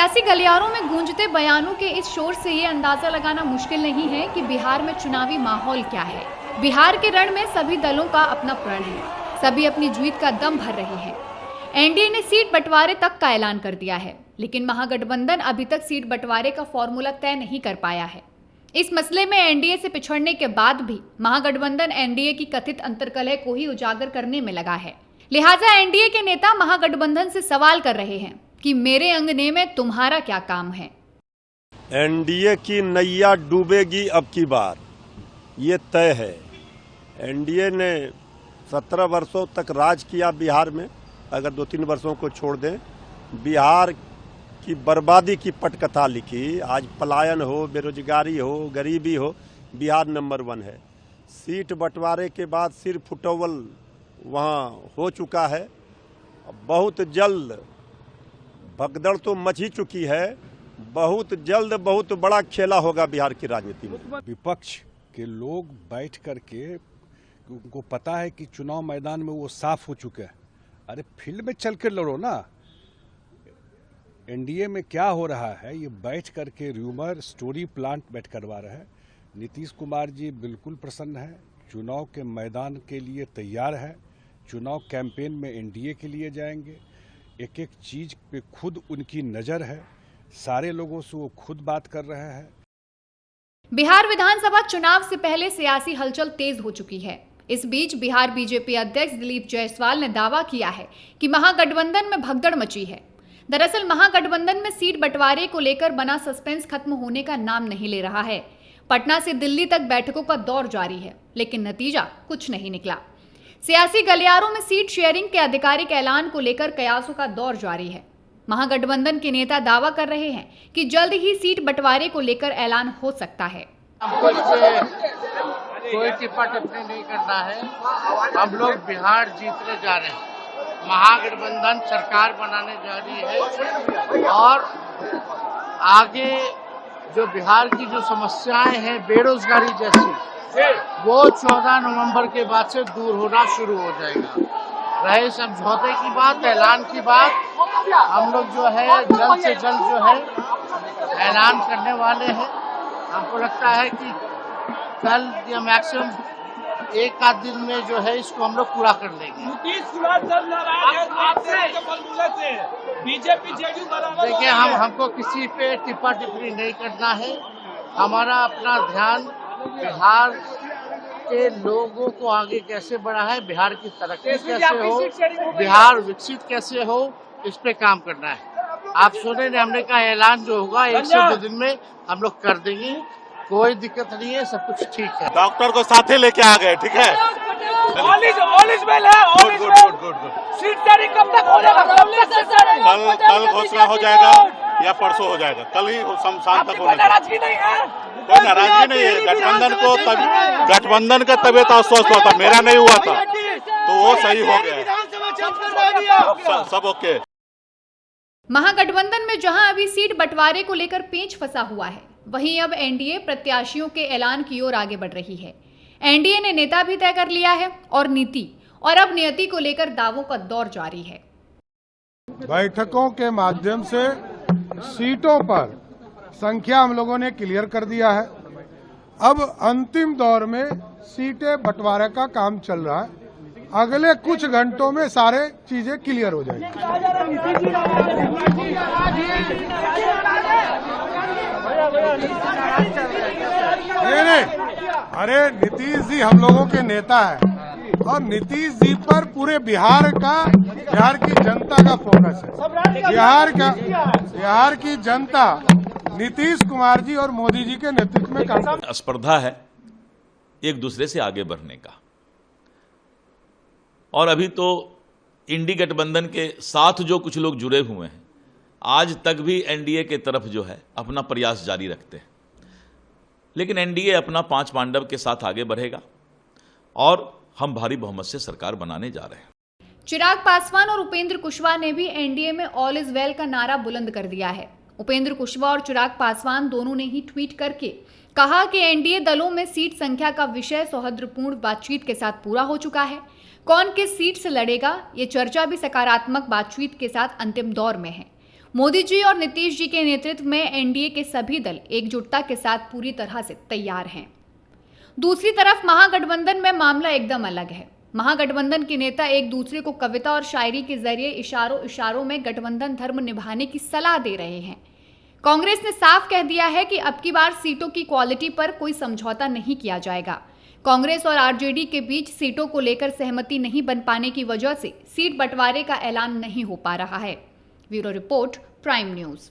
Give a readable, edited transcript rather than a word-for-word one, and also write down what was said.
सियासी गलियारों में गूंजते बयानों के इस शोर से ये अंदाजा लगाना मुश्किल नहीं है कि बिहार में चुनावी माहौल क्या है। बिहार के रण में सभी दलों का अपना प्रण है, सभी अपनी जीत का दम भर रहे हैं। एनडीए ने सीट बंटवारे तक का ऐलान कर दिया है, लेकिन महागठबंधन अभी तक सीट बंटवारे का फॉर्मूला तय नहीं कर पाया है। इस मसले में एनडीए से पिछड़ने के बाद भी महागठबंधन एनडीए की कथित अंतर्कलह को ही उजागर करने में लगा है। लिहाजा एनडीए के नेता महागठबंधन से सवाल कर रहे हैं कि मेरे अंगने में तुम्हारा क्या काम है। एनडीए की नैया डूबेगी अब की बार, ये तय है। एनडीए ने 17 वर्षों तक राज किया बिहार में। अगर 2-3 वर्षों को छोड़ दें, बिहार की बर्बादी की पटकथा लिखी। आज पलायन हो, बेरोजगारी हो, गरीबी हो, बिहार नंबर 1 है। सीट बंटवारे के बाद सिर फुटोवल वहाँ हो चुका है। बहुत जल्द भगदड़ तो मच ही चुकी है। बहुत जल्द बहुत बड़ा खेला होगा बिहार की राजनीति में। विपक्ष के लोग बैठ करके, उनको पता है कि चुनाव मैदान में वो साफ हो चुके हैं। अरे फील्ड में चल कर लड़ो ना। एनडीए में क्या हो रहा है, ये बैठ करके र्यूमर स्टोरी प्लांट बैठ करवा रहे हैं। नीतीश कुमार जी बिल्कुल प्रसन्न है, चुनाव के मैदान के लिए तैयार है। चुनाव कैंपेन में एनडीए के लिए जाएंगे। एक एक चीज पे खुद उनकी नजर है। सारे लोगों से वो खुद बात कर रहे हैं। बिहार विधानसभा चुनाव से पहले सियासी हलचल तेज हो चुकी है। इस बीच बिहार बीजेपी अध्यक्ष दिलीप जायसवाल ने दावा किया है कि महागठबंधन में भगदड़ मची है। दरअसल महागठबंधन में सीट बंटवारे को लेकर बना सस्पेंस खत्म होने का नाम नहीं ले रहा है। पटना से दिल्ली तक बैठकों का दौर जारी है, लेकिन नतीजा कुछ नहीं निकला। सियासी गलियारों में सीट शेयरिंग के आधिकारिक ऐलान को लेकर कयासों का दौर जारी है। महागठबंधन के नेता दावा कर रहे हैं कि जल्द ही सीट बंटवारे को लेकर ऐलान हो सकता है। हमको कोई टिप्पा टिप्पणी नहीं करना है। हम लोग बिहार जीतने जा रहे हैं। महागठबंधन सरकार बनाने जा रही है और आगे जो बिहार की जो समस्याएं हैं, बेरोजगारी जैसी, वो 14 नवंबर के बाद से दूर होना शुरू हो जाएगा। रहे समझौते की बात, ऐलान की बात, हम लोग जो है जल्द से जल्द जो है ऐलान करने वाले हैं। हमको लगता है कि कल या मैक्सिमम 1 आध दिन में जो है इसको हम लोग पूरा कर लेंगे। देखिए, हमको किसी पे टिप्पा टिप्पणी नहीं करना है। हमारा अपना ध्यान बिहार के लोगों को आगे कैसे बढ़ाए, बिहार की तरक्की कैसे हो, बिहार विकसित कैसे हो, इस पे काम करना है। आप सुने हमने कहा ऐलान जो होगा 1 से 2 दिन में हम लोग कर देंगे। कोई दिक्कत नहीं है, सब कुछ ठीक है। डॉक्टर को साथे लेके आ गए, ठीक है। कल घोषणा हो जाएगा या परसों हो जाएगा। कल ही शाम तक होना चाहिए। कोई नाराजगी नहीं है। गठबंधन का तबियत अस्वस्थ हुआ था, मेरा नहीं हुआ था, तो वो सही हो गया। सब ओके। महागठबंधन में जहां अभी सीट बंटवारे को लेकर पेंच फंसा हुआ है, वहीं अब एनडीए प्रत्याशियों के ऐलान की ओर आगे बढ़ रही है। एनडीए ने नेता भी तय कर लिया है और नीति, और अब नियति को लेकर दावों का दौर जारी है। बैठकों के माध्यम से सीटों पर संख्या हम लोगों ने क्लियर कर दिया है। अब अंतिम दौर में सीटें बंटवारे का काम चल रहा है। अगले कुछ घंटों में सारे चीजें क्लियर हो जाएंगी। अरे नीतीश जी हम लोगों के नेता है और नीतीश जी पर पूरे बिहार की जनता का फोकस है। बिहार की जनता नीतीश कुमार जी और मोदी जी के नेतृत्व में काम। स्पर्धा है एक दूसरे से आगे बढ़ने का, और अभी तो इंडी गठबंधन के साथ जो कुछ लोग जुड़े हुए हैं, आज तक भी एनडीए के तरफ जो है अपना प्रयास जारी रखते हैं। लेकिन एनडीए अपना 5 पांडव के साथ आगे बढ़ेगा और हम भारी बहुमत से सरकार बनाने जा रहे हैं। चिराग पासवान और उपेंद्र कुशवाहा ने भी एनडीए में ऑल इज वेल का नारा बुलंद कर दिया है। उपेंद्र कुशवाहा और चिराग पासवान दोनों ने ही ट्वीट करके कहा कि एनडीए दलों में सीट संख्या का विषय सौहार्दपूर्ण बातचीत के साथ पूरा हो चुका है। कौन किस सीट से लड़ेगा, ये चर्चा भी सकारात्मक बातचीत के साथ अंतिम दौर में है। मोदी जी और नीतीश जी के नेतृत्व में एनडीए के सभी दल एकजुटता के साथ पूरी तरह से तैयार हैं। दूसरी तरफ महागठबंधन में मामला एकदम अलग है। महागठबंधन के नेता एक दूसरे को कविता और शायरी के जरिए इशारों में गठबंधन धर्म निभाने की सलाह दे रहे हैं। कांग्रेस ने साफ कह दिया है कि अब की बार सीटों की क्वालिटी पर कोई समझौता नहीं किया जाएगा। कांग्रेस और आरजेडी के बीच सीटों को लेकर सहमति नहीं बन पाने की वजह से सीट बंटवारे का ऐलान नहीं हो पा रहा है। Bureau report, prime news.